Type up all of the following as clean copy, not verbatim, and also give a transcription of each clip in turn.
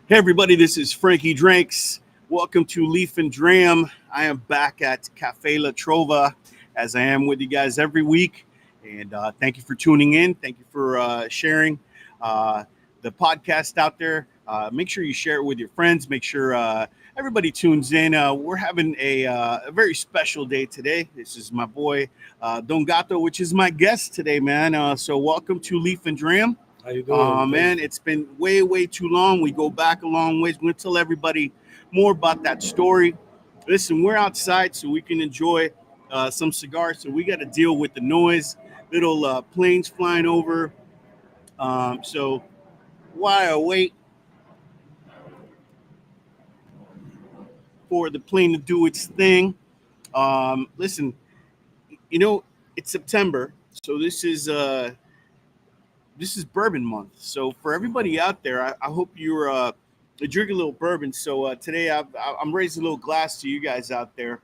Hey everybody, this is Frankie Drinks. Welcome to Leaf and Dram. I am back at Cafe La Trova as I am with you guys every week. And thank you for tuning in. Thank you for sharing the podcast out there. Make sure you share it with your friends. Make sure everybody tunes in. We're having a very special day today. This is my boy Don Gato, which is my guest today, man. So welcome to Leaf and Dram. How you doing? Man, it's been way too long. We go back a long ways. We're going to tell everybody more about that story. Listen, we're outside so we can enjoy some cigars. So we got to deal with the noise, little planes flying over. So while I wait for the plane to do its thing, listen, it's September. So this is bourbon month. So for everybody out there, I hope you're drinking a little bourbon. So today I'm raising a little glass to you guys out there.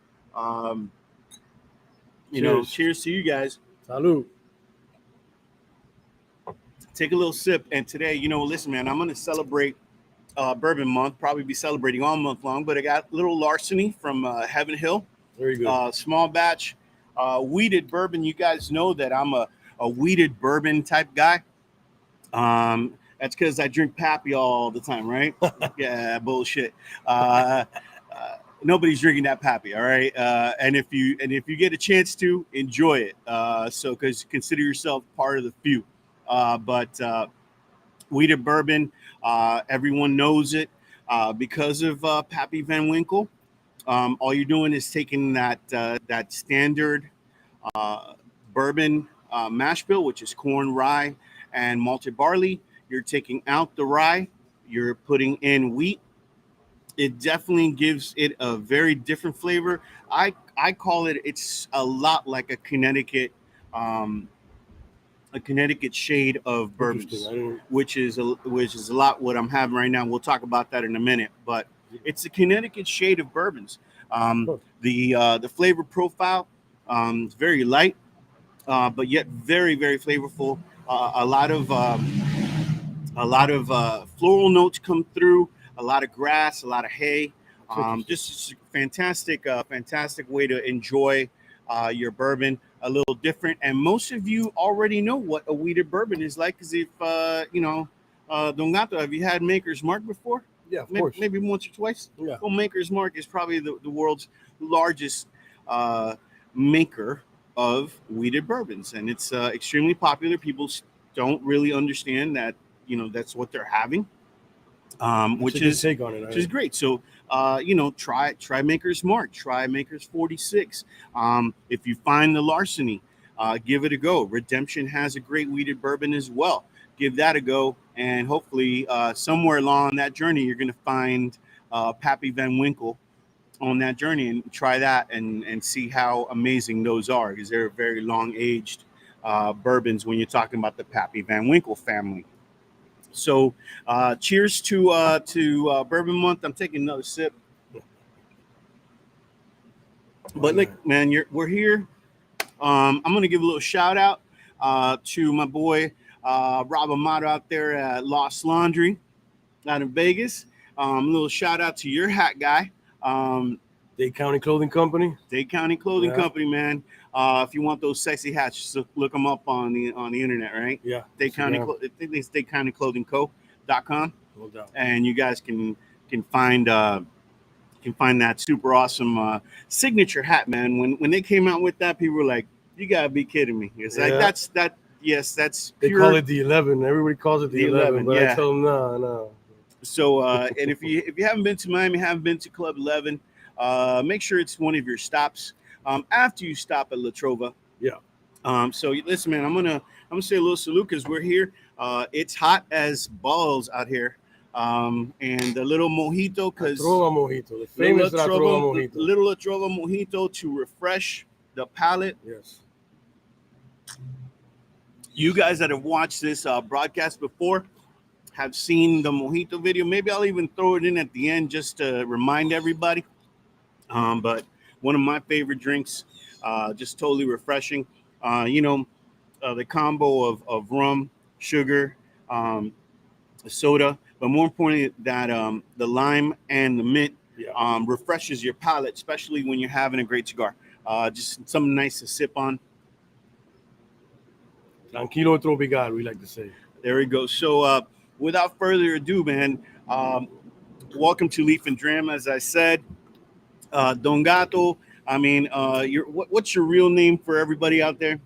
Cheers to you guys. Salud. Take a little sip. And today, listen, man, I'm going to celebrate bourbon month, probably be celebrating all month long, but I got a little Larceny from Heaven Hill. Very good. Small batch, wheated bourbon. You guys know that I'm a wheated bourbon type guy. That's because I drink Pappy all the time, right? Yeah, bullshit. Nobody's drinking that Pappy, all right. And if you get a chance to enjoy it, so because consider yourself part of the few. But wheated bourbon, everyone knows it because of Pappy Van Winkle. All you're doing is taking that standard bourbon mash bill, which is corn, rye, and malted barley. You're taking out the rye, you're putting in wheat. It definitely gives it a very different flavor. I call it's a lot like a Connecticut shade of bourbons, which is a lot what I'm having right now. We'll talk about that in a minute, but it's a Connecticut shade of bourbons. The flavor profile is very light, but yet very flavorful. A lot of floral notes come through. A lot of grass, a lot of hay. Just a fantastic way to enjoy your bourbon. A little different, and most of you already know what a wheated bourbon is like. Because if Don Gato, have you had Maker's Mark before? Yeah, of course. Maybe once or twice. Yeah. Well, Maker's Mark is probably the world's largest maker of wheated bourbons, and it's extremely popular. People don't really understand that that's what they're having, which is take on it, which is great. So try Maker's Mark, try Maker's 46. If you find the Larceny, give it a go. Redemption has a great wheated bourbon as well. Give that a go, and hopefully somewhere along that journey you're going to find Pappy Van Winkle on that journey, and try that and see how amazing those are, because they're very long aged bourbons when you're talking about the Pappy Van Winkle family. So cheers to bourbon month. I'm taking another sip, but look, man, we're here. I'm gonna give a little shout out to my boy Rob Amato out there at Lost Laundry out in Vegas. A little shout out to your hat guy, Dade County Clothing Company. Dade County Clothing Company, man. If you want those sexy hats, just look them up on the internet, right? Yeah. Dade County, I think it's DadeCountyClothingCo.com. No doubt. And you guys can find that super awesome signature hat, man. When they came out with that, people were like, "You gotta be kidding me!" It's like that's pure. They call it the 11. Everybody calls it the 11, but yeah. I tell them no. So and if you haven't been to Miami, haven't been to Club 11, make sure it's one of your stops after you stop at La Trova. Yeah. So listen, man, I'm gonna say a little salute because we're here. It's hot as balls out here. And the little mojito, because the famous La Trova mojito. Little La Trova mojito to refresh the palate. Yes. You guys that have watched this broadcast before have seen the mojito video. Maybe I'll even throw it in at the end just to remind everybody. But one of my favorite drinks, just totally refreshing. The combo of rum, sugar, soda, but more importantly, that the lime and the mint Yeah. refreshes your palate, especially when you're having a great cigar. Just something nice to sip on. Tranquilo otro obrigado, we like to say. There we go. So without further ado, man, welcome to Leaf and Dram. As I said, Don Gato. I mean, what's your real name for everybody out there?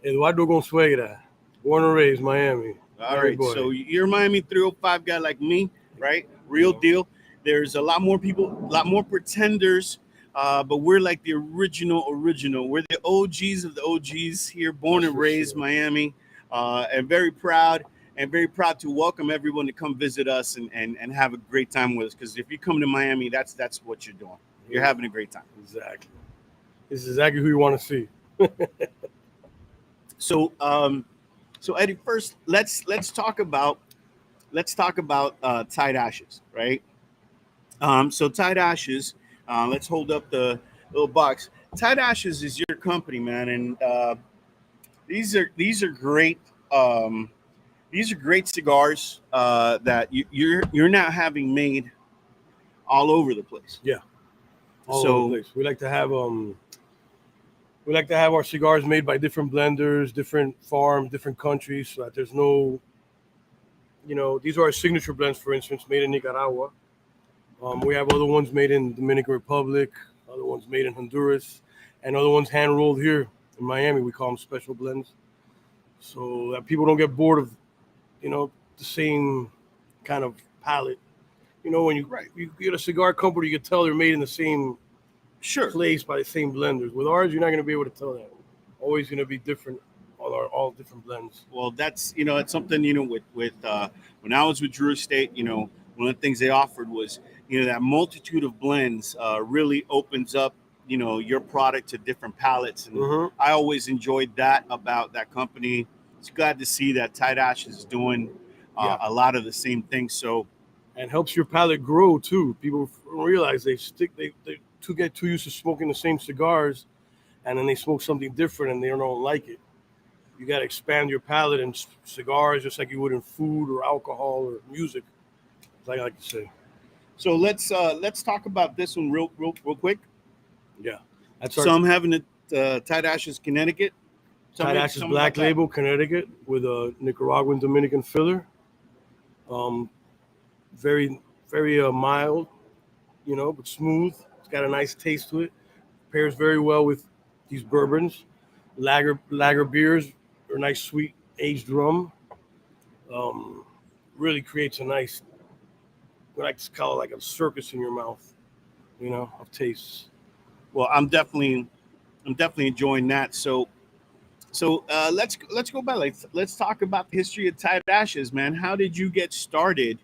Eduardo Consuegra, born and raised Miami. All right, boy. so you're a Miami 305 guy like me, right? Real deal. There's a lot more people, a lot more pretenders, but we're like the original. We're the OGs of the OGs here, born and raised Miami, and very proud to welcome everyone to come visit us and have a great time with us. Because if you come to Miami, that's what you're doing. You're having a great time. Exactly. This is exactly who you want to see. So Eddie, first let's talk about Tight Ashes, right? So Tight Ashes, let's hold up the little box. Tight Ashes is your company, man, and these are great. These are great cigars that you're now having made all over the place. Yeah, all over the place. We like to have our cigars made by different blenders, different farms, different countries, so that there's no, these are our signature blends, for instance, made in Nicaragua. We have other ones made in Dominican Republic, other ones made in Honduras, and other ones hand rolled here in Miami. We call them special blends, so that people don't get bored of, the same kind of palette. When you get a cigar company, you can tell they're made in the same place by the same blenders. With ours, you're not going to be able to tell that. Always going to be different, all different blends. Well, that's it's something with when I was with Drew Estate, one of the things they offered was that multitude of blends really opens up your product to different palettes, and I always enjoyed that about that company. It's glad to see that Tight Ashes is doing a lot of the same things. So, and helps your palate grow too. People realize they get too used to smoking the same cigars, and then they smoke something different and they don't like it. You got to expand your palate in cigars just like you would in food or alcohol or music, as I like to say. So let's talk about this one real quick. Yeah, so I'm having a Tight Ashes Connecticut. Tight Ashes Black Label Connecticut with a Nicaraguan Dominican filler. Very, very mild, but smooth. It's got a nice taste to it. Pairs very well with these bourbons, lager beers, or nice sweet aged rum. Really creates a nice, what I call it, like a circus in your mouth, of tastes. Well, I'm definitely enjoying that. So let's go back. Let's talk about the history of Tight Ashes, man. How did you get started?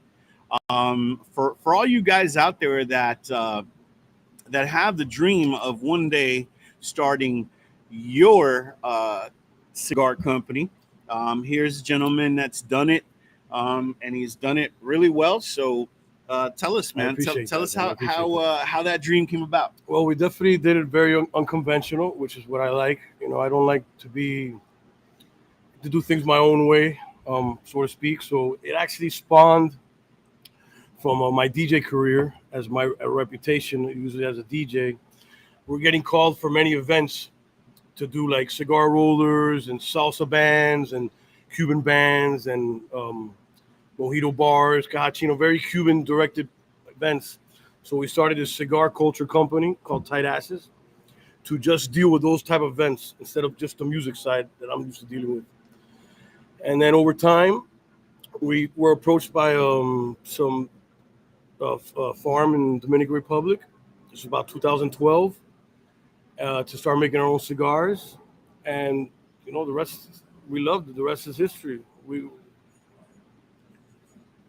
For all you guys out there that have the dream of one day starting your cigar company, here's a gentleman that's done it, and he's done it really well. So tell us, man. Tell us how that dream came about. Well, we definitely did it very unconventional, which is what I like. I don't like to do things my own way, so to speak. So it actually spawned from my DJ career, as my reputation usually as a DJ. We're getting called for many events to do like cigar rollers and salsa bands and Cuban bands and mojito bars, very Cuban directed events. So we started this cigar culture company called Tight Ashes to just deal with those type of events instead of just the music side that I'm used to dealing with. And then over time, we were approached by some farm in Dominican Republic. This was about 2012 to start making our own cigars, and the rest we loved it. The rest is history.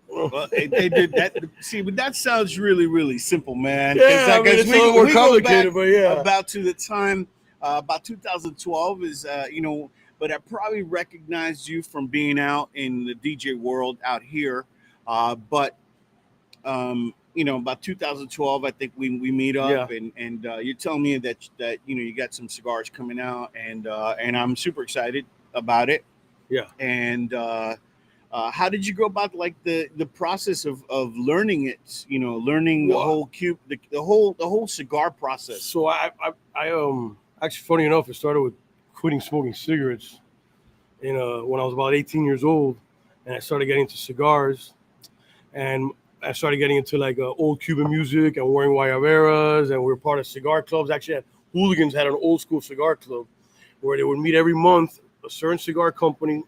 Well, they did that. See, but that sounds really, really simple, man. Yeah, it's a little more complicated, but yeah. About to the time, about 2012 is, but I probably recognized you from being out in the DJ world out here. But about 2012, I think we meet up, and you're telling me that you got some cigars coming out, and I'm super excited about it. Yeah, and how did you go about like the process of learning it? Learning the Well, whole the whole cigar process. so actually, funny enough, it started with quitting smoking cigarettes when I was about 18 years old, and I started getting into cigars, and I started getting into like old Cuban music and wearing guayaberas, and we were part of cigar clubs. Actually, Hooligans had an old school cigar club where they would meet every month. A certain cigar company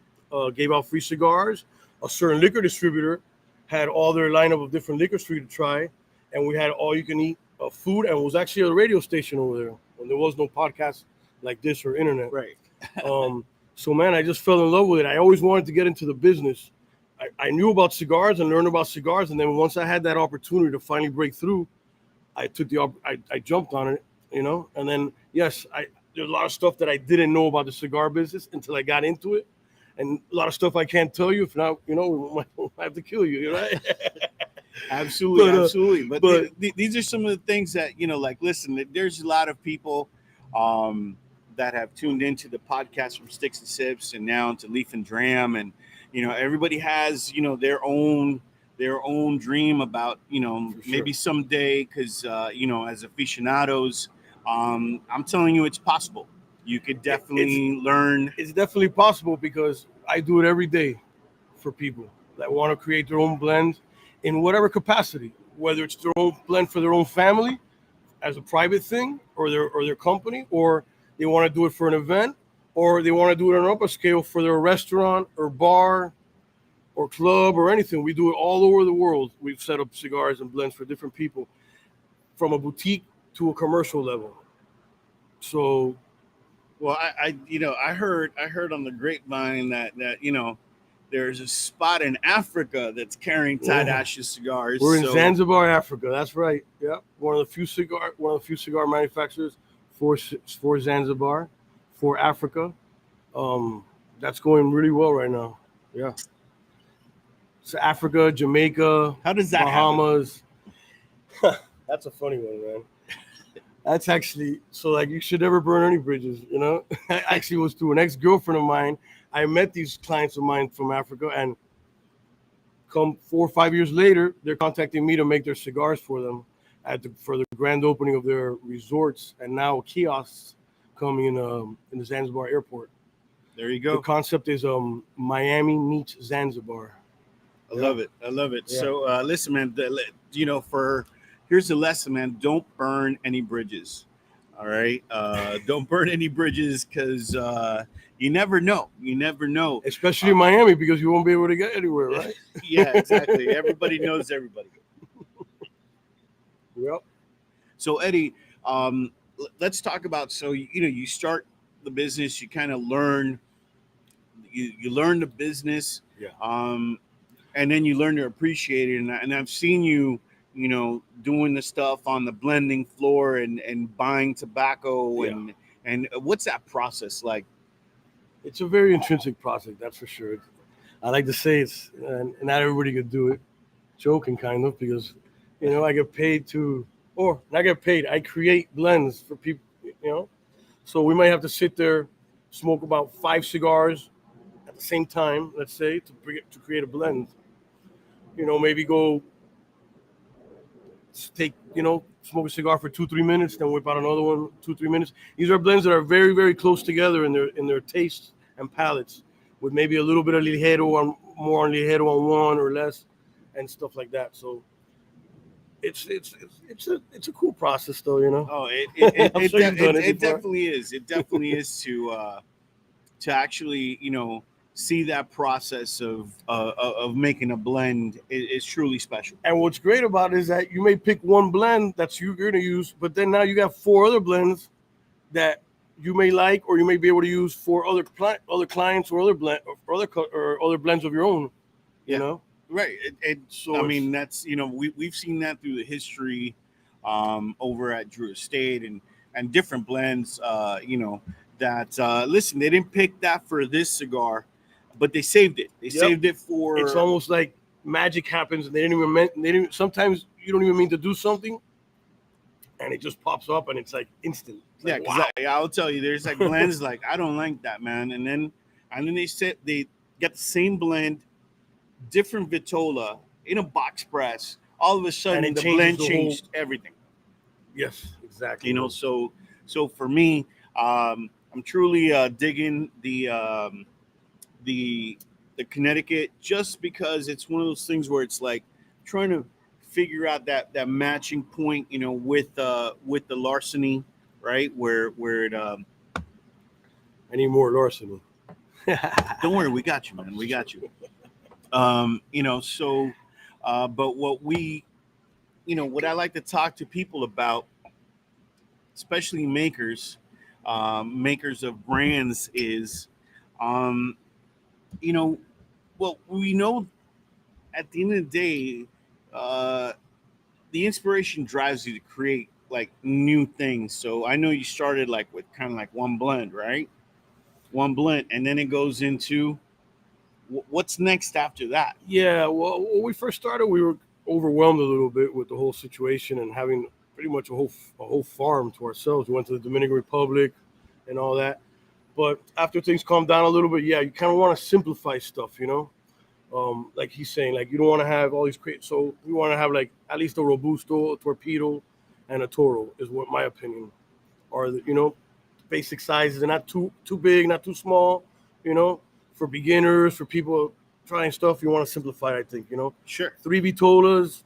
gave out free cigars. A certain liquor distributor had all their lineup of different liquors for you to try, and we had all you can eat food, and it was actually a radio station over there when there was no podcast like this or internet. Right. Um, so man, I just fell in love with it. I always wanted to get into the business. I knew about cigars and learned about cigars, and then once I had that opportunity to finally break through, I jumped on it, And then yes, there's a lot of stuff that I didn't know about the cigar business until I got into it, and a lot of stuff I can't tell you. If not, we might have to kill you, right? Absolutely, But, absolutely. But, but these are some of the things that like. Listen, there's a lot of people that have tuned into the podcast from Sticks and Sips and now into Leaf and Dram, and everybody has their own dream about maybe someday, because as aficionados, I'm telling you, it's possible. You could definitely learn. It's definitely possible because I do it every day for people that want to create their own blend in whatever capacity, whether it's their own blend for their own family as a private thing, or their company, or they want to do it for an event, or they want to do it on an upper scale for their restaurant or bar or club or anything. We do it all over the world. We've set up cigars and blends for different people, from a boutique to a commercial level. So, Well, I heard on the grapevine that there's a spot in Africa that's carrying Tight Ashes cigars. We're in Zanzibar, Africa. That's right. Yeah, one of the few cigar manufacturers for Zanzibar, for Africa. That's going really well right now. Yeah. So Africa, Jamaica, How does that Bahamas. That's a funny one, man. That's actually so. Like, you should never burn any bridges. I actually was through an ex-girlfriend of mine. I met these clients of mine from Africa, and come 4 or 5 years later, they're contacting me to make their cigars for them for the grand opening of their resorts, and now kiosks coming in the Zanzibar airport. There you go. The concept is Miami meets Zanzibar. I love it. Yeah. So listen, man. Here's the lesson, man. Don't burn any bridges. All right. Don't burn any bridges, because you never know. Especially in Miami, because you won't be able to get anywhere, right? Yeah, exactly. Everybody knows everybody. Yep. So Eddie, let's talk about. So you start the business. You kind of learn. You learn the business. Yeah. And then you learn to appreciate it. And I've seen you, doing the stuff on the blending floor and buying tobacco. Yeah. And what's that process like? It's a very intrinsic process, that's for sure. I like to say not everybody could do it. Joking, kind of, because, I get paid I create blends for people, So we might have to sit there, smoke about 5 cigars at the same time, let's say, to create a blend. Maybe go take, smoke a cigar for 2-3 minutes, then whip out another one, 2-3 minutes. These are blends that are very, very close together in their tastes and palates, with maybe a little bit of more on ligero on one or less, and stuff like that. So it's a cool process, though, Oh, I'm sure you've done it it before. definitely is. It definitely is to actually see that process of making a blend is truly special. And what's great about it is that you may pick one blend that you're going to use, but then now you got 4 other blends that you may like, or you may be able to use for other clients or other blends of your own. Right. I mean, that's we've seen that through the history over at Drew Estate and different blends. That listen, they didn't pick that for this cigar, but they saved it. They saved it for. It's almost like magic happens, and they didn't. Sometimes you don't even mean to do something, and it just pops up, and it's like instant. It's yeah, like, because wow. I'll tell you, there's like blends like I don't like that, man, and then they get the same blend different vitola in a box press, all of a And sudden it the changes blend the whole. changed everything. Yes, exactly. You know, so for me, I'm truly digging the the Connecticut, just because it's one of those things where it's like trying to figure out that matching point, you know, with the Larceny, right? Where it I need more Larceny. don't worry, we got you, man. We got you. You know, so but what we, you know, what I like to talk to people about, especially makers, makers of brands, is um, you know, well, we know at the end of the day, uh, the inspiration drives you to create like new things. So I know you started like with kind of like one blend, right? One blend, and then it goes into what's next after that. Yeah, well, when we first started, we were overwhelmed a little bit with the whole situation and having pretty much a whole farm to ourselves. We went to the Dominican Republic and all that. But after things calmed down a little bit, yeah, you kind of want to simplify stuff, you know. Like he's saying, like you don't want to have all these great. So we want to have like at least a robusto, a torpedo, and a toro is what my opinion. Are the, you know, basic sizes and not too big, not too small. You know, for beginners, for people trying stuff, you want to simplify. I think you know, Sure. 3 vitolas,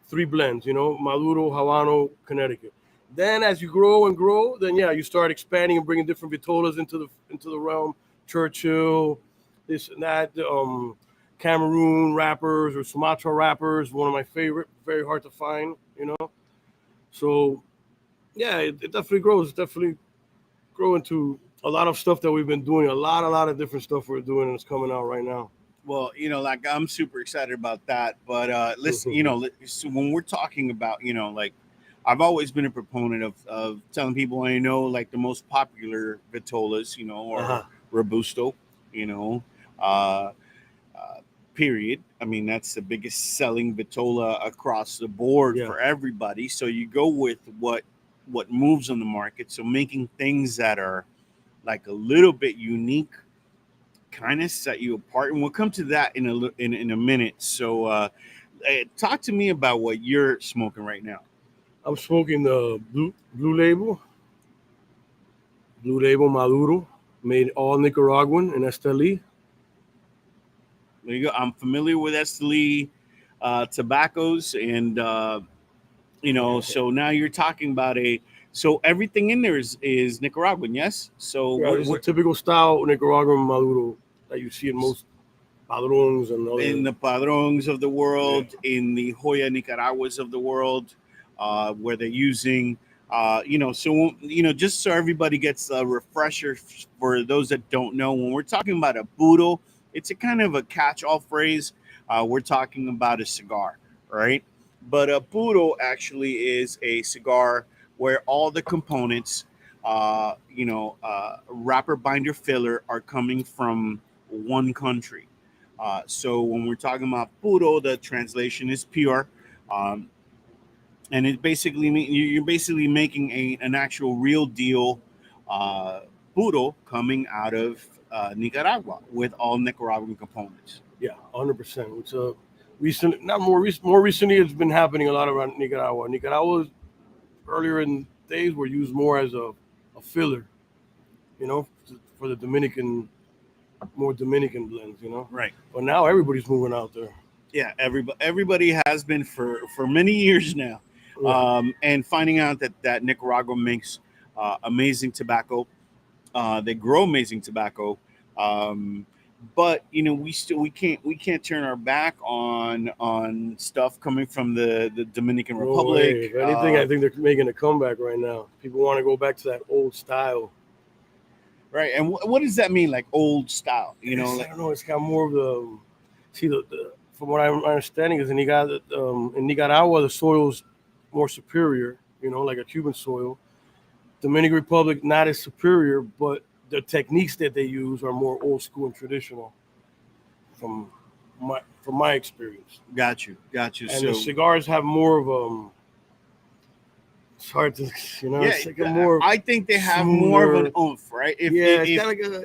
3 blends. You know, Maduro, Habano, Connecticut. Then as you grow and grow, then yeah, you start expanding and bringing different vitolas into the realm. Churchill, this and that. Cameroon wrappers or Sumatra wrappers, one of my favorite. Very hard to find. You know, so yeah, it definitely grows. Definitely grow into a lot of stuff that we've been doing. A lot of different stuff we're doing, and it's coming out right now. Well, you know, like I'm super excited about that. But listen, you know, so when we're talking about, you know, like I've always been a proponent of telling people I know like the most popular vitolas, you know, or Uh-huh. robusto, you know, uh, period. I mean, that's the biggest selling vitola across the board Yeah, for everybody. So you go with what moves on the market. So making things that are like a little bit unique kind of set you apart, and we'll come to that in a minute. So talk to me about what you're smoking right now. I'm smoking the blue label Maduro, made all Nicaraguan in Esteli. There you go. I'm familiar with Esteli tobaccos, and you know, so now you're talking about so everything in there is Nicaraguan, yes. So Yeah, this is a typical style Nicaraguan Maduro that you see in most padrones and in other. the Padrones of the Yeah, world, in the Hoya Nicaraguas of the world, where they're using, you know, so, you know, just so everybody gets a refresher for those that don't know, when we're talking about a Budo, it's a kind of a catch all phrase. We're talking about a cigar, right? But a Budo actually is a cigar where all the components, you know, wrapper, binder, filler are coming from one country. So when we're talking about puro, the translation is pure, um, and it basically you're basically making an actual real deal uh, puro coming out of Nicaragua with all Nicaraguan components. yeah, 100%. It's a recent, not more recent, more recently. It's been happening a lot around Nicaragua. Nicaragua earlier in days were used more as a filler, you know, for the Dominican, more Dominican blends, you know. Right. But now everybody's moving out there. Yeah. Everybody has been for many years now, Yeah. and finding out that Nicaragua makes amazing tobacco. They grow amazing tobacco, um, but you know we can't turn our back on stuff coming from the Dominican No way. Republic. If anything, I think they're making a comeback right now. People want to go back to that old style. Right, and what does that mean, like old style? You know, I like don't know. It's got more of the see from what I'm understanding is in Nicaragua the soil's more superior. You know, like a Cuban soil. Dominican Republic not as superior, but the techniques that they use are more old school and traditional from my experience. got you. And the So cigars have more of it's hard to yeah, it's like a more I think they have more of an smoother. oomph, right? Yeah, it's If got like a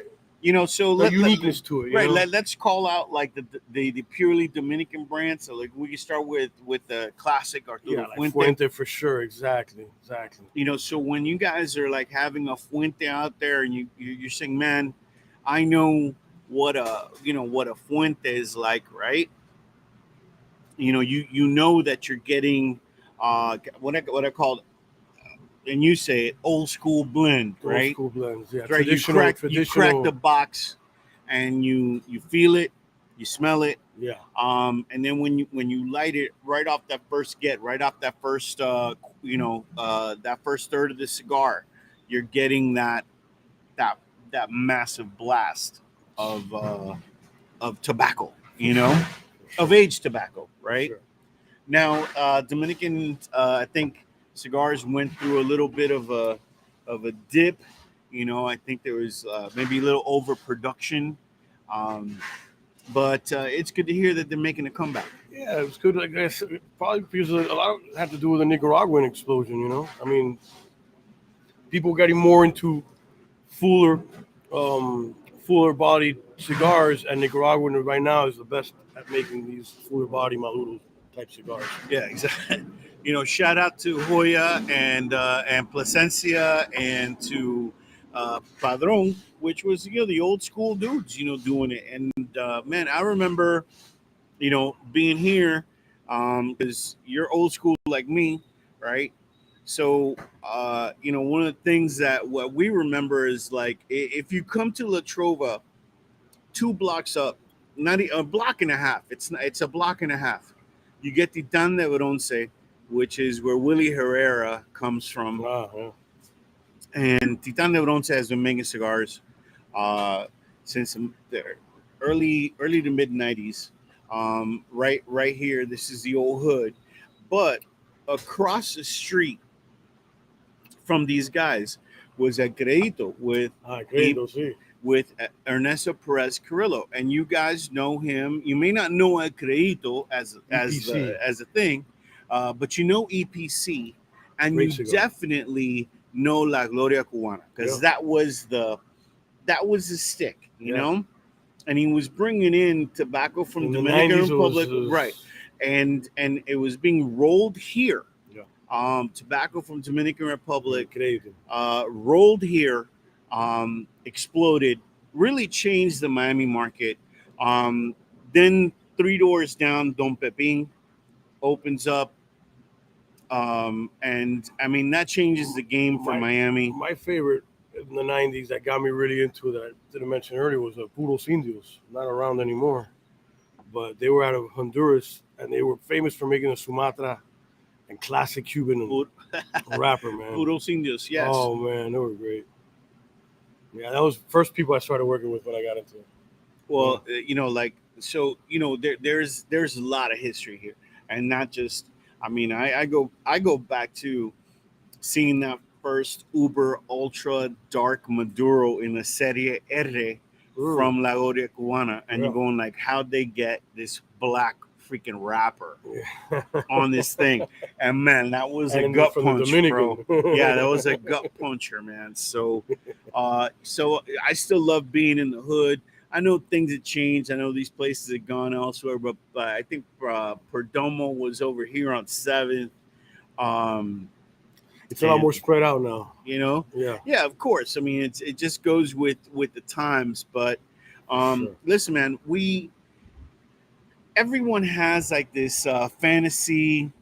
So uniqueness to it. Right. Let's call out like the purely Dominican brand. So like we can start with the classic Arturo like Fuente for sure. Exactly. So when you guys are like having a Fuente out there and you're saying, man, I know what a Fuente is like, right? You know that you're getting what I call, and you say it, old school blend, right? Old school blends, yeah. Right. You crack the box, and you feel it, you smell it, yeah. And then when you light it right off that first that first third of the cigar, you're getting that massive blast of tobacco, of aged tobacco, right? Sure. Now, Dominican, I think cigars went through a little bit of a dip. I think there was maybe a little overproduction, but it's good to hear that they're making a comeback. Yeah, it was good. I guess probably because a lot of it had to do with the Nicaraguan explosion. I mean, people getting more into fuller bodied cigars, and Nicaraguan right now is the best at making these fuller body Maduro type cigars. Yeah, exactly. Shout out to Hoya and Plasencia and to Padron, which was the old school dudes, doing it. And man, I remember, being here, because you're old school like me, right? So, one of the things that what we remember is like if you come to La Trova, 2 blocks up, not a block and a half. It's a block and a half. You get Titan de Bronce, which is where Willie Herrera comes from. Yeah. And Titan de Bronce has been making cigars since the early to mid 90s. Right here, this is the old hood. But across the street from these guys was a Crédito with Ernesto Perez Carrillo, and you guys know him. You may not know El Crédito as a thing, but you know EPC, and Great you cigar. Definitely know La Gloria Cubana, because that was the stick, you know. And he was bringing in tobacco from Dominican Republic, right? And it was being rolled here. Tobacco from Dominican Republic, rolled here, exploded, really changed the Miami market. Then 3 doors down, Don Pepin opens up. And I mean, that changes the game for Miami. My favorite in the 90s that got me really into it, that I didn't mention earlier, was Puros Indios. Not around anymore, but they were out of Honduras, and they were famous for making a Sumatra and classic Cuban wrapper, man. Puros Indios, yes. Oh, man, they were great. Yeah, that was the first people I started working with when I got into it. Well, there's a lot of history here, and not just. I mean, I go back to seeing that first Uber Ultra Dark Maduro in the Serie R from La Gloria Cubana, and you're going like, how'd they get this black freaking wrapper on this thing? And man, that was a gut punch, bro. Yeah, that was a gut puncher, man. So I still love being in the hood. I know things have changed. I know these places have gone elsewhere, but I think Perdomo was over here on 7th. It's a lot more spread out now. Yeah, of course. I mean, it just goes with the times. But listen, man, everyone has like this fantasy,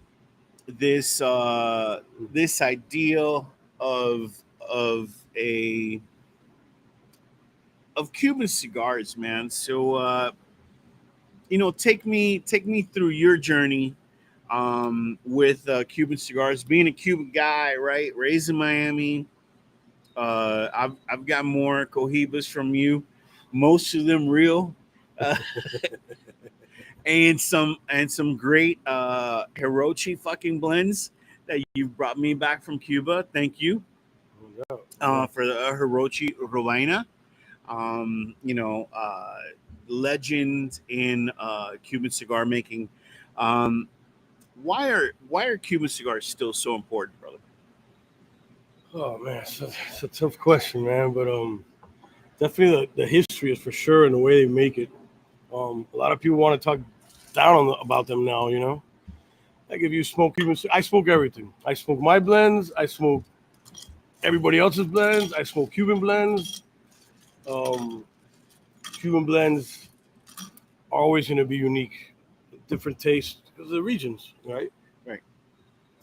this ideal of Cuban cigars, man. So take me through your journey with Cuban cigars. Being a Cuban guy, right? Raised in Miami. I've got more Cohibas from you, most of them real, and some great Hirochi fucking blends that you brought me back from Cuba. Thank you for the Hirochi Robaina. Legend in Cuban cigar making. Why are Cuban cigars still so important, brother? Oh man, it's a tough question, man. But definitely the history is for sure, and the way they make it. A lot of people want to talk down about them now. Like if you smoke Cuban, I smoke everything. I smoke my blends. I smoke everybody else's blends. I smoke Cuban blends. Um, Cuban blends are always going to be unique, different tastes because of the regions, right? Right.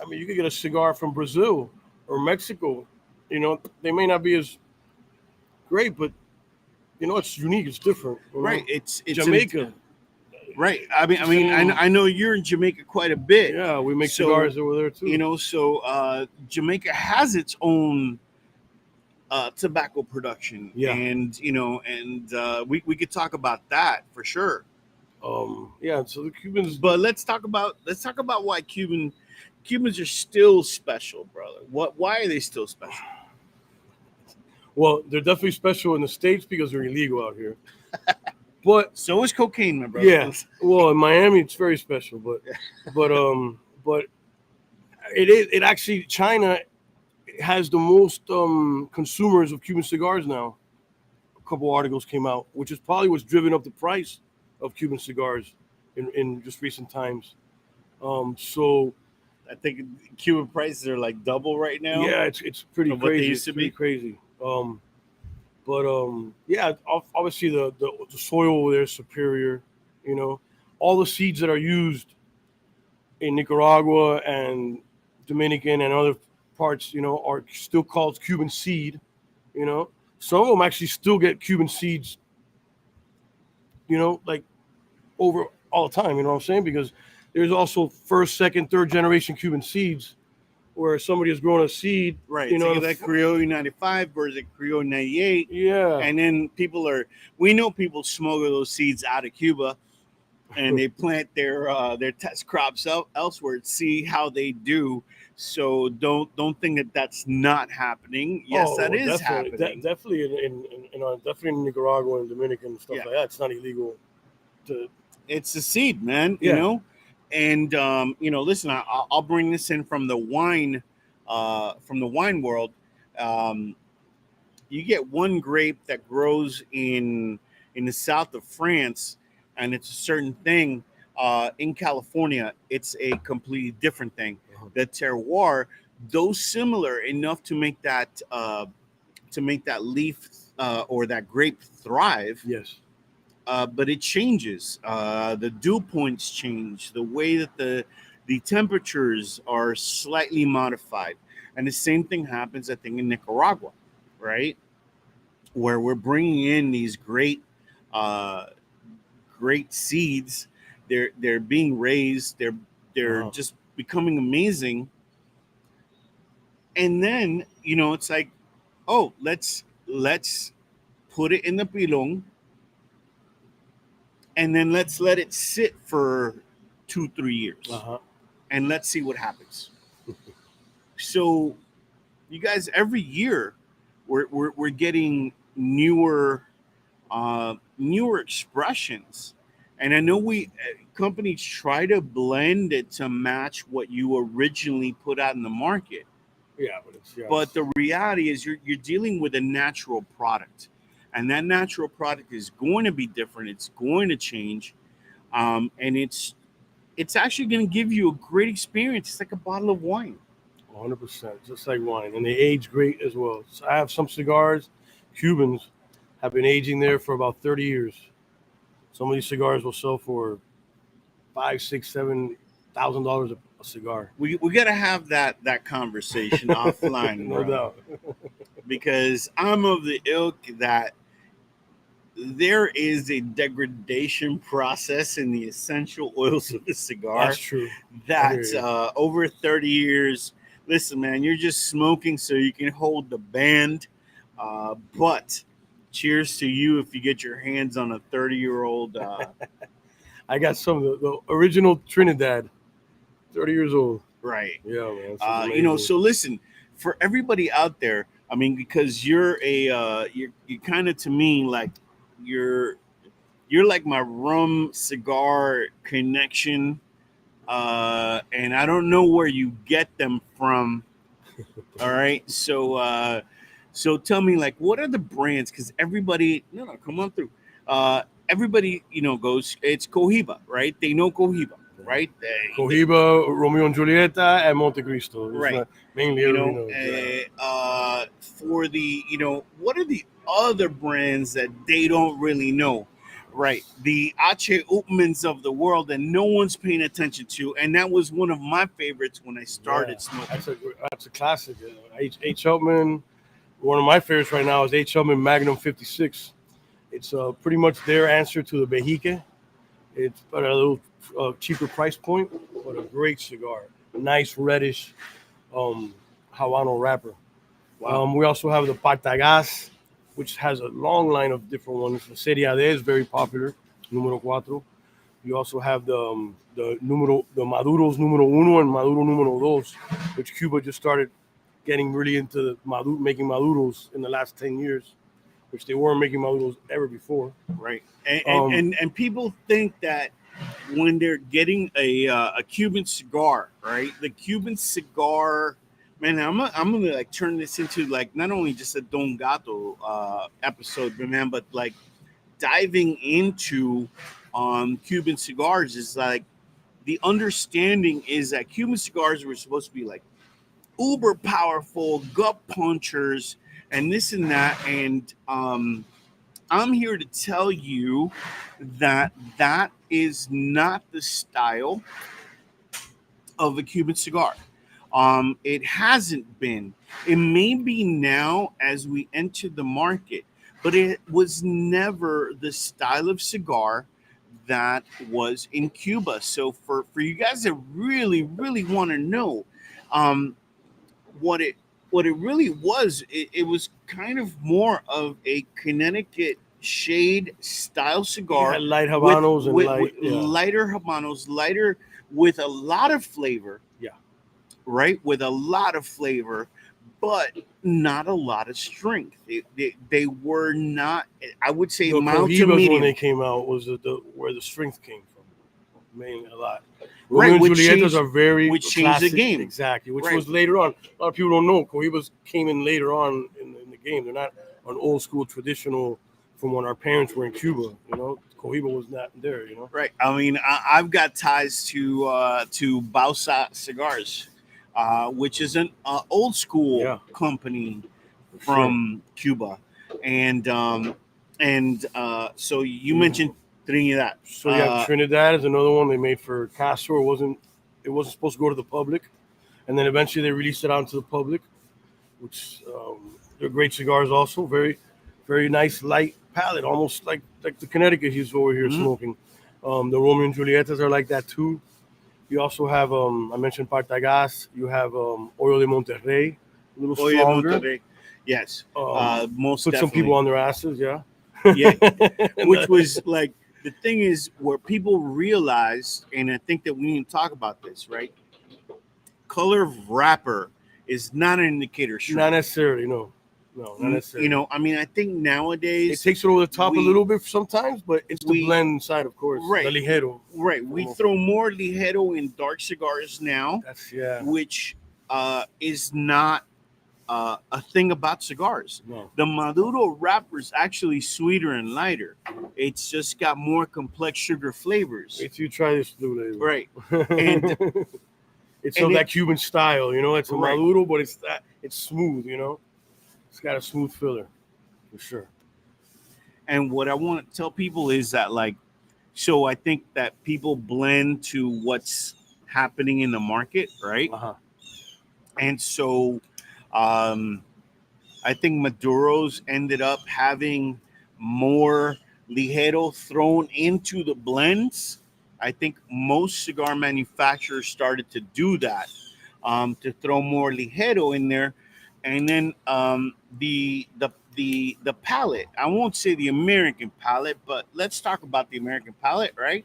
I mean, you could get a cigar from Brazil or Mexico. They may not be as great, but it's unique. It's different. Right. It's Jamaica. Right. I know you're in Jamaica quite a bit. Yeah, we make cigars over there too. Jamaica has its own tobacco production. Yeah. And we could talk about that for sure. Yeah, so the Cubans. But let's talk about why Cubans are still special, brother. Why are they still special? Well, they're definitely special in the States because they're illegal out here. But so is cocaine, my brother. Yeah. Well, in Miami it's very special, but it actually China has the most consumers of Cuban cigars now. A couple articles came out, which is probably what's driven up the price of Cuban cigars in just recent times. So I think Cuban prices are like double right now. Yeah, it's pretty crazy. What they used to be. Crazy. Yeah, obviously the soil over there is superior. All the seeds that are used in Nicaragua and Dominican and other parts, are still called Cuban seed. Some of them actually still get Cuban seeds. Like over all the time. You know what I'm saying? Because there's also first, second, third generation Cuban seeds, where somebody has grown a seed, right? Like Criollo 95 versus Criollo 98. Yeah, and then we know people smuggle those seeds out of Cuba, and they plant their test crops elsewhere to see how they do. So don't think that that's not happening. Yes, that is happening. Definitely definitely in Nicaragua and Dominican and stuff like that. It's not illegal. It's a seed, man. Yeah. And listen, I'll bring this in from the wine world. You get one grape that grows in the south of France, and it's a certain thing. In California, it's a completely different thing. The terroir, though similar enough to make that leaf or that grape thrive. Yes. But it changes. The dew points change. The way that the temperatures are slightly modified. And the same thing happens, I think, in Nicaragua, right? Where we're bringing in these great seeds. They're being raised. They're just becoming amazing. And then, it's like, oh, let's put it in the pilon. And then let's let it sit for 2-3 years, and let's see what happens. So, you guys, every year, we're getting newer expressions, and I know companies try to blend it to match what you originally put out in the market. Yeah, but the reality is you're dealing with a natural product. And that natural product is going to be different. It's going to change. And it's actually going to give you a great experience. It's like a bottle of wine. 100%, just like wine. And they age great as well. So I have some cigars, Cubans, have been aging there for about 30 years. Some of these cigars will sell for $5,000, $6,000, $7,000 a cigar. We got to have that conversation offline, no doubt. Because I'm of the ilk that there is a degradation process in the essential oils of the cigar. That's true. That over 30 years, listen, man, you're just smoking so you can hold the band. But cheers to you if you get your hands on a 30-year-old. I got some of the original Trinidad, 30 years old. Right. Yeah, man. So listen, for everybody out there, I mean, because you're you're kind of, to me, like you're like my rum cigar connection, and I don't know where you get them from. All right, so So tell me, like, what are the brands? Because everybody, no, come on through. Everybody, goes, it's Cohiba, right? They know Cohiba, right? Cohiba, Romeo and Julieta, and Monte Cristo. Right. Mainly everybody knows. For the, what are the other brands that they don't really know? Right. The Ache Upmans of the world that no one's paying attention to. And that was one of my favorites when I started smoking. That's a classic. H. Upman. One of my favorites right now is H. Upman Magnum 56. It's pretty much their answer to the Bejique. It's at a little cheaper price point, but a great cigar. Nice reddish Habano wrapper. Wow. We also have the Patagas, which has a long line of different ones. The Serie D is very popular, Número 4. You also have the Maduros Número 1 and Maduro Número 2, which Cuba just started getting really into making Maduros in the last 10 years, which they weren't making Maduros ever before. Right. And people think that when they're getting a Cuban cigar, right? The Cuban cigar, man, I'm gonna like turn this into like not only just a Don Gato episode, but man, but like diving into Cuban cigars is like the understanding is that Cuban cigars were supposed to be like uber powerful, gut punchers, and this and that, and I'm here to tell you that that is not the style of a Cuban cigar. It hasn't been. It may be now as we enter the market, but it was never the style of cigar that was in Cuba. So for you guys that really, really want to know what it really was, it was kind of more of a Connecticut shade style cigar. Light Habanos lighter Habanos, lighter with a lot of flavor. Yeah. Right? With a lot of flavor, but not a lot of strength. They were not, I would say, mild to medium. When they came out was where the strength came from. Mainly a lot. Right, Romeo and Julietas are very which changed the game. Exactly, which was later on. A lot of people don't know. Cohibas came in later on in the game. They're not an old school traditional from when our parents were in Cuba. Cohiba was not there. Right. I mean, I've got ties to Bausa Cigars, which is an old school company from Cuba, and so you mentioned Trinidad. So Trinidad is another one they made for Castro. It wasn't supposed to go to the public, and then eventually they released it out to the public, which they're great cigars also. Very, very nice light palate, almost like the Connecticut he's over here smoking. The Romeo and Julietas are like that too. You also have I mentioned Partagas. You have Oil de Monterrey, a little stronger. Yes, most put definitely. Some people on their asses, yeah. Which was like. The thing is, where people realize, and I think that we need to talk about this, right? Color of wrapper is not an indicator. Not necessarily, no, not necessarily. I mean, I think nowadays it takes it over the top a little bit sometimes, but it's the blend inside, of course. Right, the ligero. Right, we throw more ligero in dark cigars now. Which is not a thing about cigars. No. The Maduro wrapper is actually sweeter and lighter. It's just got more complex sugar flavors. If you try this blue label. Right. And it's of that Cuban style, it's a Maduro, but it's smooth, It's got a smooth filler, for sure. And what I want to tell people is that, so I think that people blend to what's happening in the market, right? Uh-huh. And so I think Maduros ended up having more ligero thrown into the blends. I think most cigar manufacturers started to do that, to throw more ligero in there, and then the palate. I won't say the American palate, but let's talk about the American palate, right?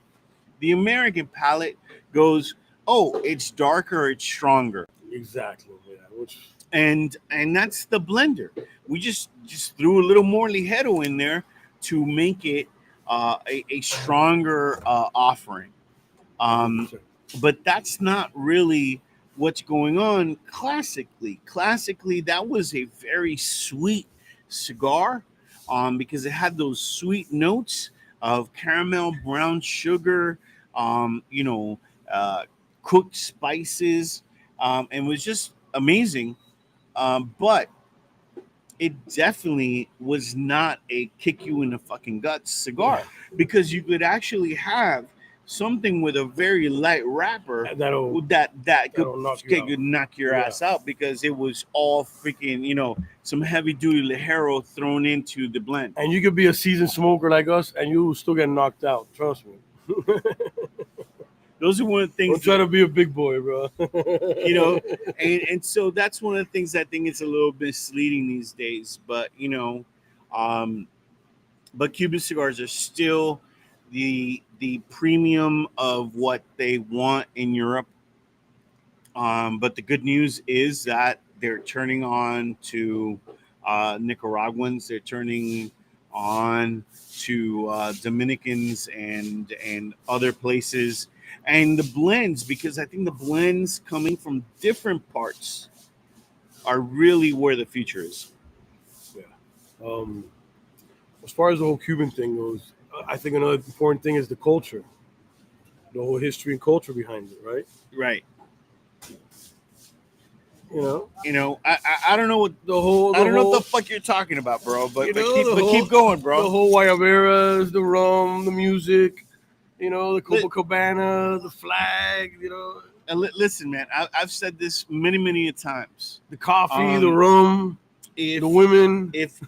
The American palate goes, oh, it's darker, it's stronger. Exactly. Yeah. And that's the blender. We just threw a little more ligero in there to make it a stronger offering. But that's not really what's going on classically, that was a very sweet cigar, because it had those sweet notes of caramel, brown sugar, you know, uh, cooked spices, and was just amazing. But it definitely was not a kick you in the fucking guts cigar, Yeah. because you could actually have something with a very light wrapper That'll that that'll knock you out. could knock your Yeah. ass out, because it was all freaking, some heavy duty Ligero thrown into the blend. And you could be a seasoned smoker like us, and you will still get knocked out. Trust me. Those are one of the things Don't try to be a big boy, bro. you know and so that's one of the things I think it's a little misleading these days. But um but Cuban cigars are still the premium of what they want in Europe. But the good news is that they're turning on to Nicaraguans. They're turning on to Dominicans and other places, and the blends, because I think the blends coming from different parts are really where the future is. Yeah. Um, as far as the whole Cuban thing goes, I think another important thing is the culture, the whole history and culture behind it, right? Right. You know, I don't know what the whole, I don't know what the fuck you're talking about, bro. But, you but know, keep the but whole, keep going, the bro. whole Guayaberas, the rum, the music, the Li- Copacabana, the flag, And listen, man, I've said this many a times. the coffee, the Um, rum, if the women. if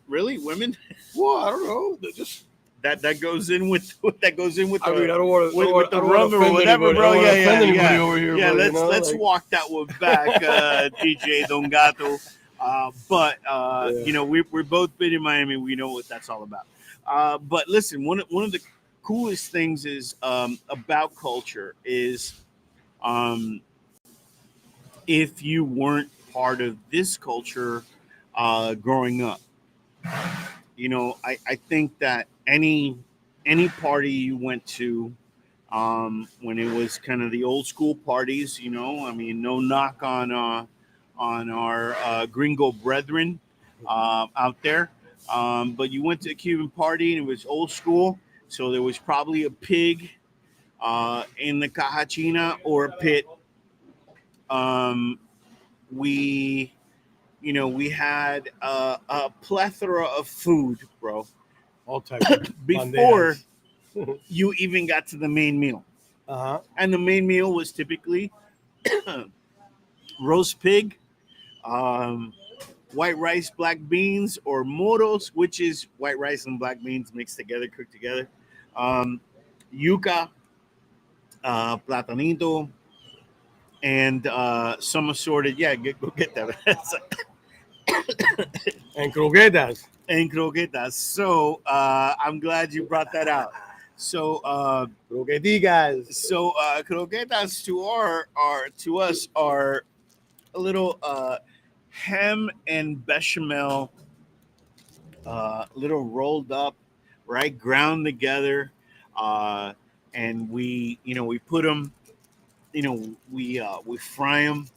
really women, Well, I don't know. They're just. that goes in with that goes in with I the mean, I don't want to. with the I don't want rum to or offend whatever, anybody. bro. I don't want to offend anybody Yeah. over here. Yeah, but, let's like, walk that one back, DJ Don Gato. But yeah. we're both been in Miami. We know what that's all about. But listen, one of the coolest things is about culture is, um, if you weren't part of this culture growing up, I think that any party you went to, when it was kind of the old school parties, I mean, no knock on our gringo brethren out there, but you went to a Cuban party and it was old school, so there was probably a pig in the cajachina or a pit. Um, we we had a plethora of food, bro, All types of before bandejas. you even got to the main meal. Uh-huh. And the main meal was typically roast pig, um, white rice, black beans, or moros, which is white rice and black beans mixed together, cooked together, um, yuca, platanito, and some assorted. Yeah, go get that. And croquetas. And croquetas. So I'm glad you brought that out. So Croqueticas. croquetas to us are a little ham and bechamel, little rolled up, right, ground together, uh, and we put them, we fry them,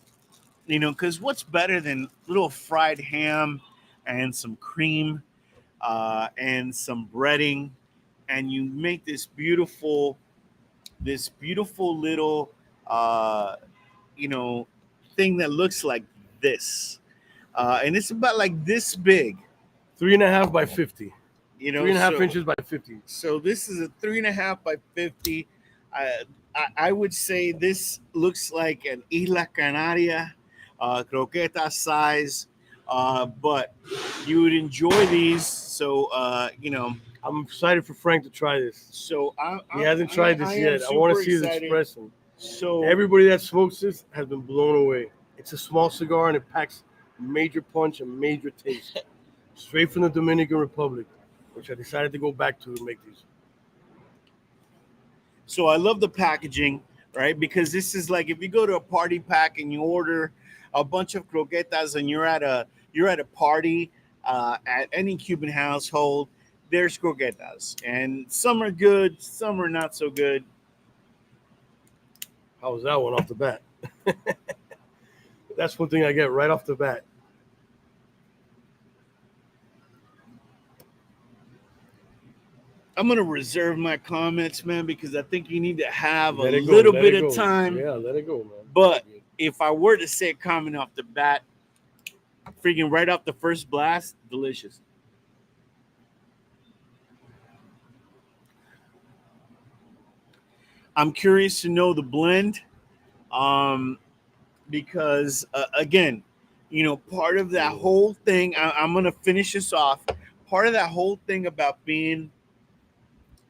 because what's better than little fried ham and some cream, and some breading, and you make this beautiful little, uh, you know thing that looks like this, and it's about like this big, 3.5 by 50. you know. 3.5 So inches by 50. so this is a 3.5 by 50. I would say this looks like an Isla Canaria croqueta size, but you would enjoy these. So I'm excited for Frank to try this. so He hasn't tried this I am yet. I want to super see his excited. expression. So Everybody that smokes this has been blown away. It's a small cigar and it packs major punch and major taste. Straight from the Dominican Republic, which I decided to go back to make these. So I love the packaging, right? Because this is like if you go to a party pack and you order a bunch of croquetas and you're at a party at any Cuban household, there's croquetas, and some are good, some are not so good. How was that one off the bat? That's one thing I get right off the bat. I'm gonna reserve my comments, man, because I think you need to have a little bit of time. Yeah, let it go, man. But if I were to say a comment off the bat, freaking right off the first blast, delicious. I'm curious to know the blend, because again, part of that whole thing. I'm gonna finish this off. Part of that whole thing about being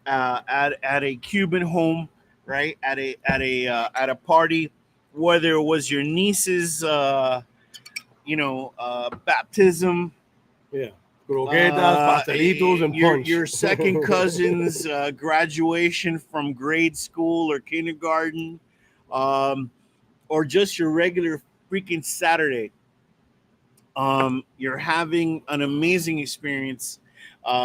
at a Cuban home, right? At a party, whether it was your niece's, baptism. Yeah. Croquetas, pastelitos, and punch. Your second cousin's graduation from grade school or kindergarten, or just your regular freaking Saturday. You're having an amazing experience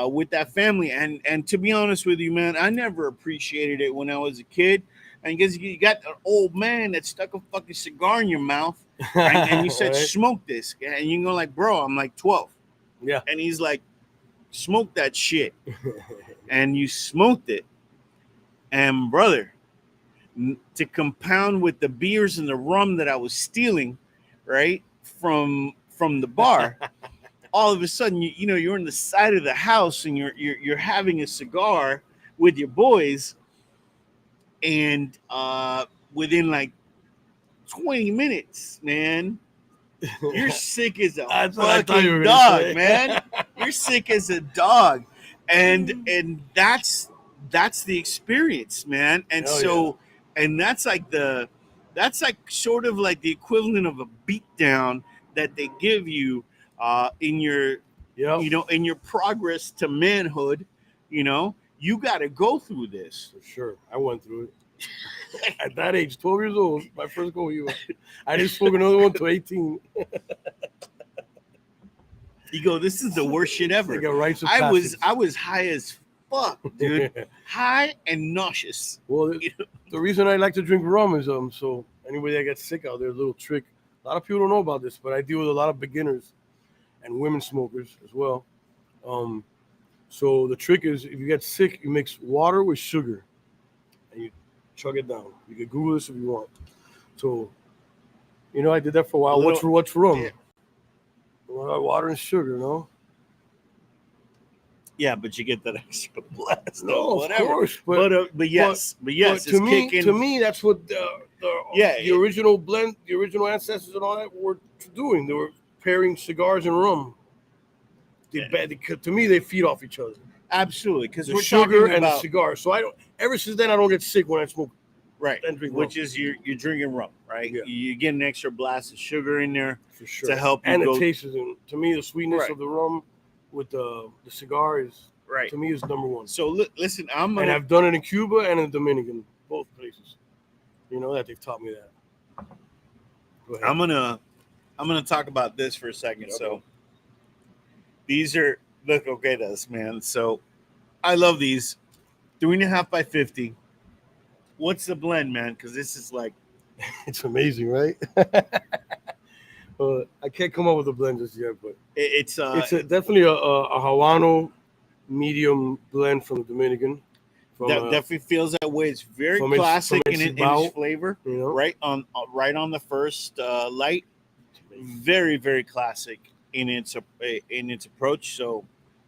with that family. And to be honest with you, man, I never appreciated it when I was a kid. And because you got an old man that stuck a fucking cigar in your mouth, and you said, Right. Smoke this. And you go like, bro, I'm like 12. Yeah. And he's like, smoke that shit. And you smoked it. And brother, to compound with the beers and the rum that I was stealing, right, from the bar, all of a sudden, you're in the side of the house and you're having a cigar with your boys, and within like 20 minutes, man, you're sick as a fucking dog, man. You're sick as a dog, and that's the experience, man. And and that's like sort of like the equivalent of a beatdown that they give you in your in your progress to manhood. You got to go through this. For sure. I went through it. At that age, 12 years old, my first go. I didn't smoke another one till 18. You go, this is the worst shit ever. Like a rites of I passage. was high as fuck, dude. High and nauseous. Well, the reason I like to drink rum is so anybody that gets sick out there, a little trick. A lot of people don't know about this, but I deal with a lot of beginners and women smokers as well. So the trick is, if you get sick, you mix water with sugar and you chug it down. You can Google this if you want. So, I did that for a while. What's rum? Yeah. Water and sugar, no? Yeah, but you get that extra blast. No, whatever. Of course. But yes, it's to kicking. me, that's what the original blend, the original ancestors and all that were doing. They were pairing cigars and rum. To me, they feed off each other. Absolutely, because The we're sugar talking and the about cigar. So I don't. Ever since then, I don't get sick when I smoke. right, and drink which rum. is you're drinking rum, right? Yeah. You get an extra blast of sugar in there For sure. to help you And go. the taste is to me, the sweetness Right. of the rum with the cigar is Right. to me is number one. So listen, And I've done it in Cuba and in Dominican, both places. That they've taught me that. Go ahead. I'm gonna talk about this for a second. Yep. So these are the croquetas, man. So I love these 3.5 by 50. What's the blend, man? Because this is like It's amazing, right? I can't come up with a blend just yet, but it's definitely a Habano medium blend from the Dominican. definitely feels that way. It's very from its- classic from in its its flavor. You know, Right on the first light. Very, very classic in its approach. So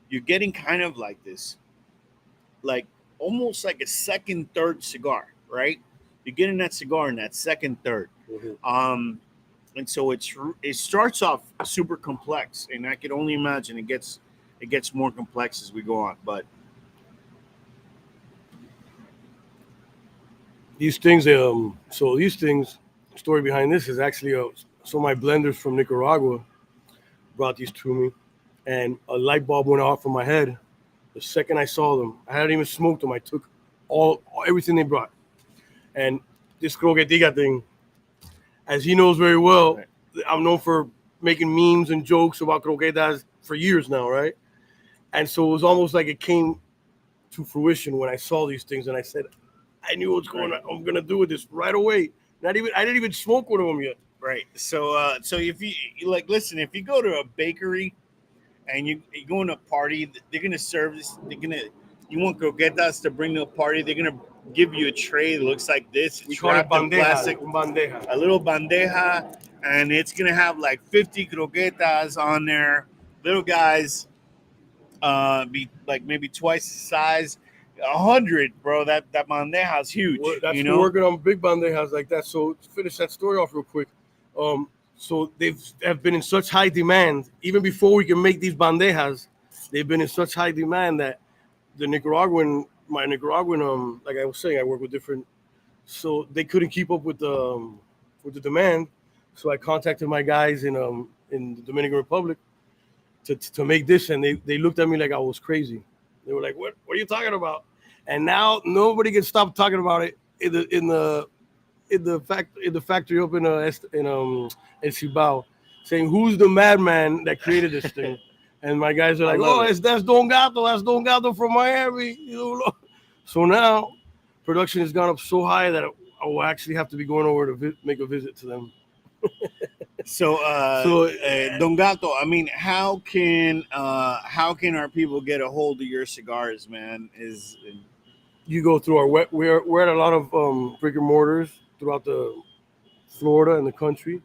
you're getting kind of like this, like almost like a second, third cigar, right? You're getting that cigar in that second, third. Mhm. And so it starts off super complex, and I can only imagine it gets more complex as we go on. But These things, story behind this is actually so my blenders from Nicaragua brought these to me, and a light bulb went off in my head the second I saw them. I hadn't even smoked them. I took everything they brought, and this croquetica thing, as he knows very well, Right. I'm known for making memes and jokes about croquetas for years now, right? And so it was almost like it came to fruition when I saw these things, and I said, I knew what's going on. I'm gonna do with this right away. I didn't even smoke one of them yet. Right. So if you like, listen, if you go to a bakery and you go in a party, they're gonna serve this. You want croquetas to bring to a party. They're gonna give you a tray that looks like this. We It's call it wrapped in bandeja. plastic, Un bandeja. a little bandeja, and it's gonna have like 50 croquetas on there. Little guys, be like maybe twice the size. 100, bro. That bandeja's huge. That's you we're know. working on big bandejas like that. So to finish that story off real quick. So have been in such high demand even before we can make these bandejas. They've been in such high demand that my Nicaraguan, like I was saying, I work with different, so they couldn't keep up with the demand. So I contacted my guys in the Dominican Republic to make this, and they looked at me like I was crazy. They were like, "What are you talking about?" And now nobody can stop talking about it in the factory up in Cibao, saying who's the madman that created this thing. And my guys are like, that's Don Gato. That's Don Gato from Miami. So now production has gone up so high that I will actually have to be going over to make a visit to them. So, Don Gato, I mean, how can our people get a hold of your cigars, man? You go through we're at a lot of brick and mortars throughout the Florida and the country,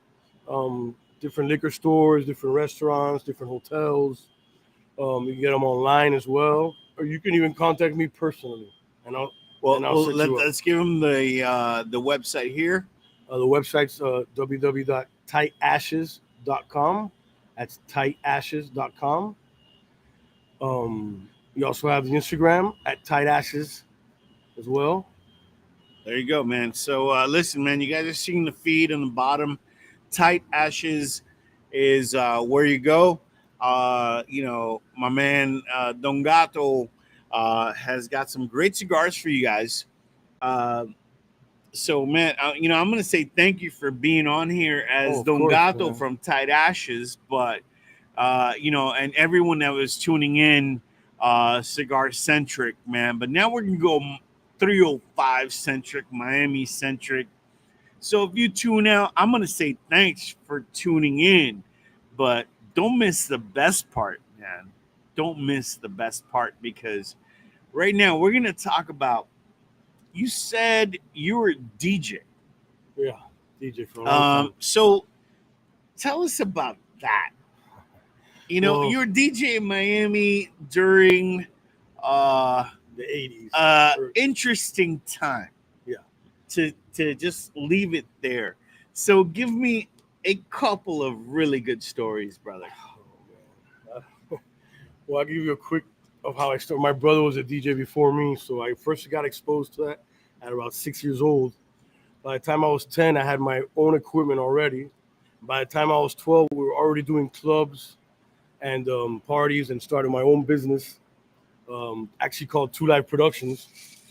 different liquor stores, different restaurants, different hotels. You can get them online as well, or you can even contact me personally, and I'll let's give them the website here. The website's www.tightashes.com. That's tightashes.com. We also have the Instagram at Tight Ashes as well. There you go, man. So listen, man, you guys are seeing the feed on the bottom. Tight Ashes is where you go. My man Don Gato has got some great cigars for you guys. So, man, I'm going to say thank you for being on here as Don Gato from Tight Ashes. But, and everyone that was tuning in, cigar centric, man. But now we're going to go 305 centric, Miami centric. So if you tune out, I'm going to say thanks for tuning in. But don't miss the best part, man. Don't miss the best part, because right now we're going to talk about, you said you were a DJ. Yeah, DJ for a long time. So tell us about that. You were DJ in Miami during the 80s. Interesting time. Yeah. To just leave it there. So give me a couple of really good stories, brother. Oh, man. Well, I'll give you a quick of how I started. My brother was a DJ before me, so I first got exposed to that at about 6 years old. By the time I was 10, I had my own equipment already. By the time I was 12, we were already doing clubs and parties, and started my own business, actually called Two Live Productions.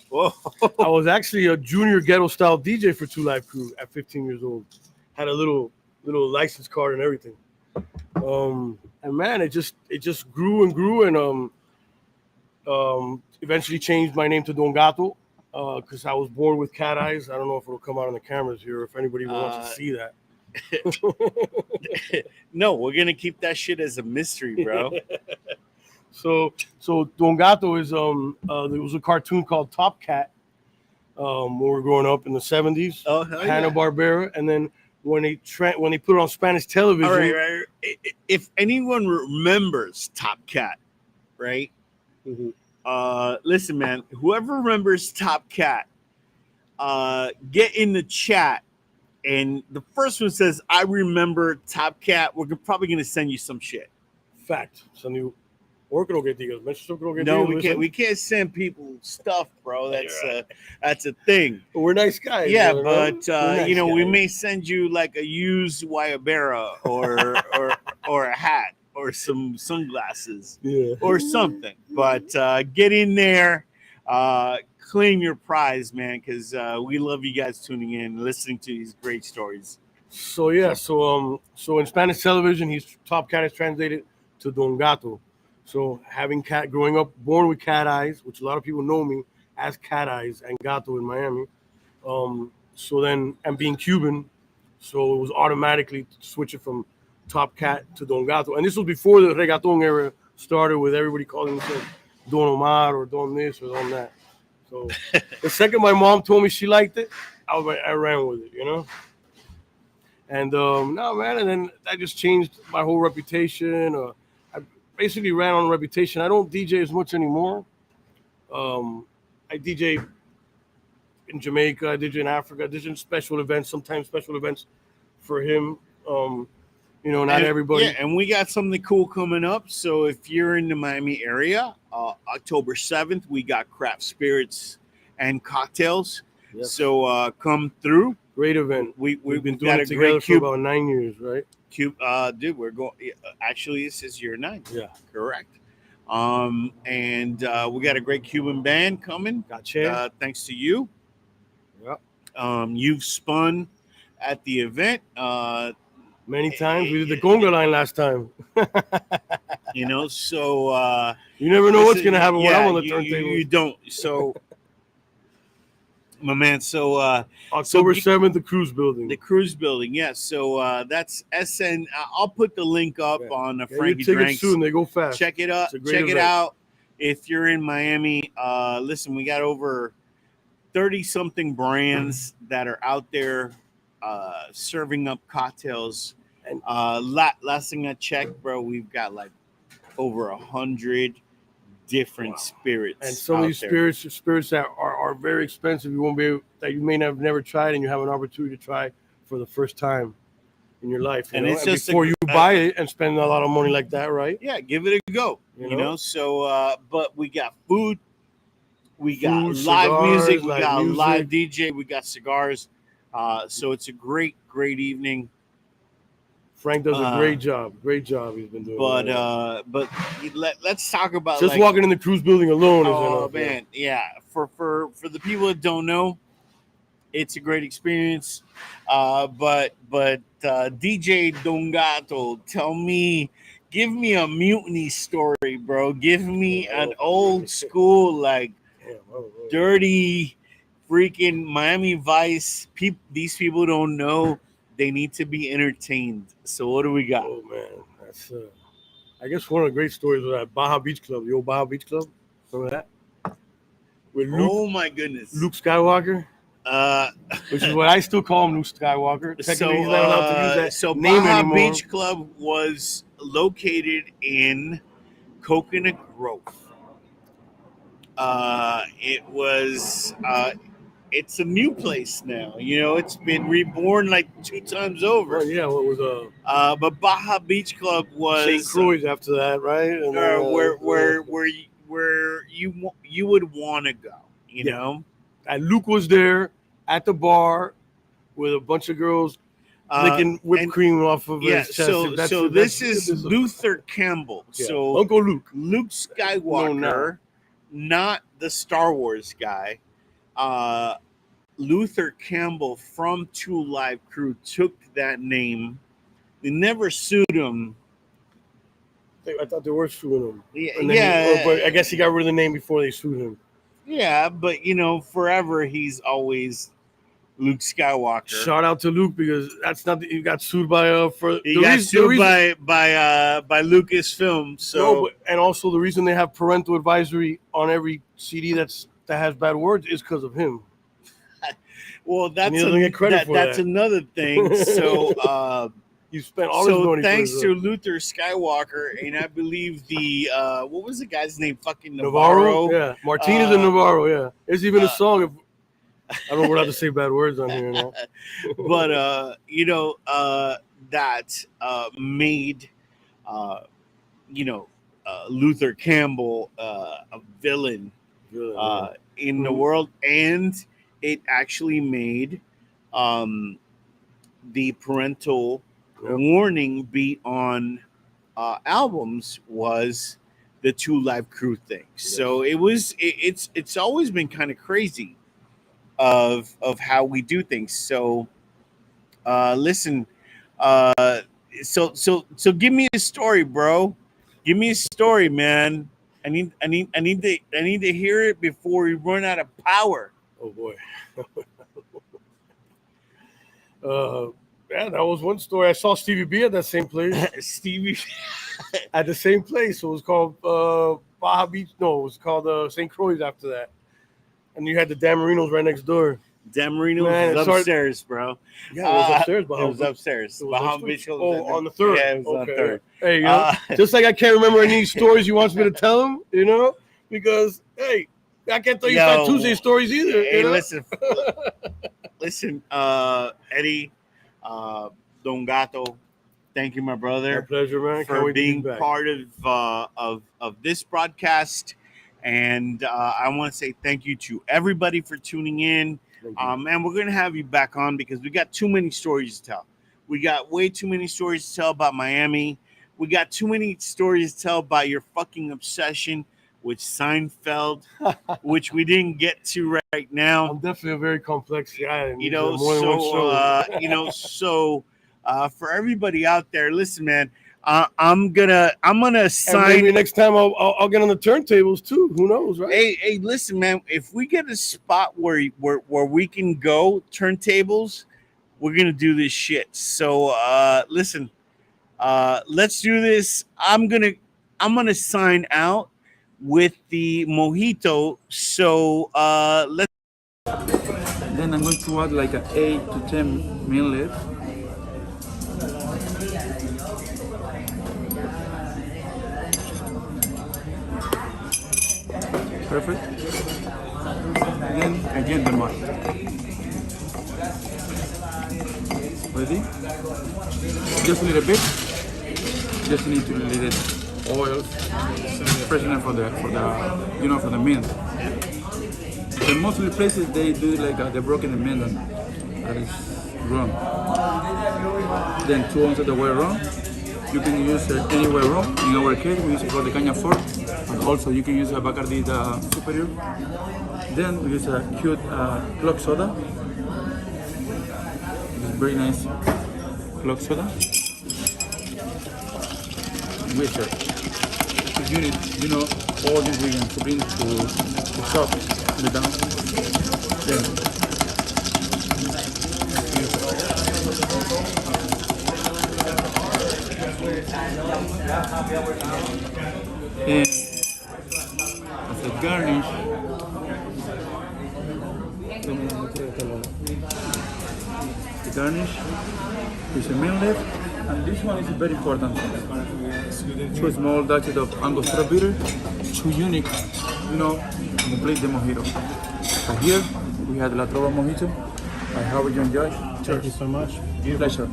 Whoa. I was actually a junior ghetto style DJ for Two Live Crew at 15 years old. Had a little license card and everything. And man, it just grew and grew, and eventually changed my name to Don Gato, because I was born with cat eyes. I don't know if it'll come out on the cameras here, if anybody wants to see that. No, we're gonna keep that shit as a mystery, bro. So Don Gato is there was a cartoon called Top Cat when we were growing up in the 70s. Oh, hell yeah. Hanna-Barbera, and then when they put it on Spanish television. All right. If anyone remembers Top Cat, right? Mm-hmm. Listen, man, whoever remembers Top Cat, get in the chat. And the first one says, I remember Top Cat. We're probably going to send you some shit. Fact. Send you or croqueticas. No, we can't. We can't send people stuff, bro. That's a thing. But we're nice guys. Yeah, brother, but we may send you like a used Guayabera or a hat or some sunglasses, or something. But get in there, claim your prize, man, because we love you guys tuning in and listening to these great stories. So in Spanish television, Top Cat is translated to Don Gato. So growing up, born with cat eyes, which a lot of people know me as Cat Eyes and Gato in Miami, So then, and being Cuban, so it was automatically switching from Top Cat to Don Gato. And this was before the reggaeton era started with everybody calling themselves Don Omar or Don this or Don that. So the second my mom told me she liked it, I ran with it, you know? And no, man, and then that just changed my whole reputation. I basically ran on reputation. I don't DJ as much anymore. I DJ in Jamaica, I DJ in Africa, I DJ in special events, sometimes special events for him. Not everybody. Yeah, and we got something cool coming up. So if you're in the Miami area, October 7th, we got craft spirits and cocktails. Yes. So come through. Great event. We've been doing it together for about 9 years, right? Dude, we're going. Actually, this is year 9. Yeah, correct. And we got a great Cuban band coming. Gotcha. Thanks to you. Yeah. You've spun at the event. Many times. We did the conga line last time. So you never know what's gonna happen when I'm on the turntable. You don't. So, my man. So October 7th, the Cruise Building. The Cruise Building, yes. So that's SN. I'll put the link up on Frankie Drinks. Soon. They go fast. Check it out. Check it out. If you're in Miami, listen, we got over 30-something brands that are out there serving up cocktails. And last thing I checked, bro, we've got like over 100 different spirits. And some of these spirits that are very expensive, you won't be able, that you may have never tried, and you have an opportunity to try for the first time in your life. It's just before you buy it and spend a lot of money like that, right? Yeah, give it a go. You know? So but we got food, we got live music, we got live DJ, we got cigars. So it's a great evening. Frank does a great job. Great job he's been doing. But let's talk about just walking in the Cruise Building alone. Oh man, yeah. For the people that don't know, it's a great experience. But DJ Don Gato, give me a mutiny story, bro. Give me an old school dirty freaking Miami Vice. These people don't know. They need to be entertained. So what do we got? Oh man, that's I guess one of the great stories was at Baja Beach Club, the old Baja Beach Club. Remember that? With Luke, oh my goodness, Luke Skywalker. Which is what I still call him, Luke Skywalker. Technically, he's not allowed to use that name Baja anymore. Beach Club was located in Coconut Grove. It was. It's a new place now. It's been reborn like 2 times over. Oh, yeah, what was but Baja Beach Club was St. Croix after that, right? And, where you would want to go. You know. And Luke was there at the bar with a bunch of girls licking whipped cream off of his chest. So this is Luther Campbell. Yeah. So Uncle Luke Skywalker, not the Star Wars guy. Luther Campbell from Two Live Crew took that name. They never sued him. I thought they were suing him. Yeah. But I guess he got rid of the name before they sued him. Yeah, but forever he's always Luke Skywalker. Shout out to Luke, because that's not he got sued by by Lucasfilm. So and also the reason they have parental advisory on every CD that has bad words is because of him. Well, that's another thing. So you spent all his money. Thanks to Luther Skywalker, and I believe the what was the guy's name? Fucking Navarro. Yeah, Martinez and Navarro. Yeah, there's even a song. I don't know what I have to say bad words on here now. But that made Luther Campbell a villain in the world, and it actually made the parental warning beat on albums was the Two Live Crew thing. Yes. So it's always been kind of crazy of how we do things. So listen, so give me a story, bro. Give me a story, man. I need to hear it before we run out of power. Oh boy. Yeah, that was one story. I saw Stevie B at that same place. Stevie. At the same place. So it was called Baja Beach. No, it was called St. Croix after that. And you had the Dan Marino's right next door. Dan Marino's was upstairs, bro. Yeah, it was upstairs. It was upstairs. Baja Beach. On the third. Yeah, it was on the third. Hey, you know, just like I can't remember any stories you want me to tell them, you know, because hey, I can't tell you Fat Tuesday stories either. Hey, you know? listen, Eddie, Don Gato, thank you, my brother. My pleasure, man. For being part of this broadcast. And I want to say thank you to everybody for tuning in. And we're going to have you back on because we got too many stories to tell. We got way too many stories to tell about Miami. We got too many stories to tell about your fucking obsession with Seinfeld, which we didn't get to right now. I'm definitely a very complex guy. You know, so for everybody out there, listen, man. I'm gonna sign. And maybe next time I'll get on the turntables too. Who knows, right? Hey, listen, man. If we get a spot where we can go turntables, we're gonna do this shit. So listen, let's do this. I'm gonna sign out with the mojito. So let's. Then I'm going to add like an 8 to 10 milliliters. Perfect. Then again the malt. Ready? Just a little bit. Just need to let it oil, freshener for the mint. In most of the places they do like the broken mint, and that is wrong. Then 2 ounces of white rum. You can use any white rum. In our case, we use it for the Caña 4. And also you can use a Bacardi Superior. Then we use a cute clock soda. It's very nice clock soda. With it. You need, all these ingredients to bring to shop the down. Then and as a garnish, the garnish is a millet, and this one is very important. 2 small dashes of Angostura bitter, 2 unique, to complete the mojito. And here we have the La Trova mojito. I hope you enjoy. Thank you so much. Pleasure.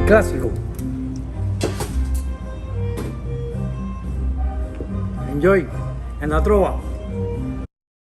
Clásico. Enjoy. En la trova.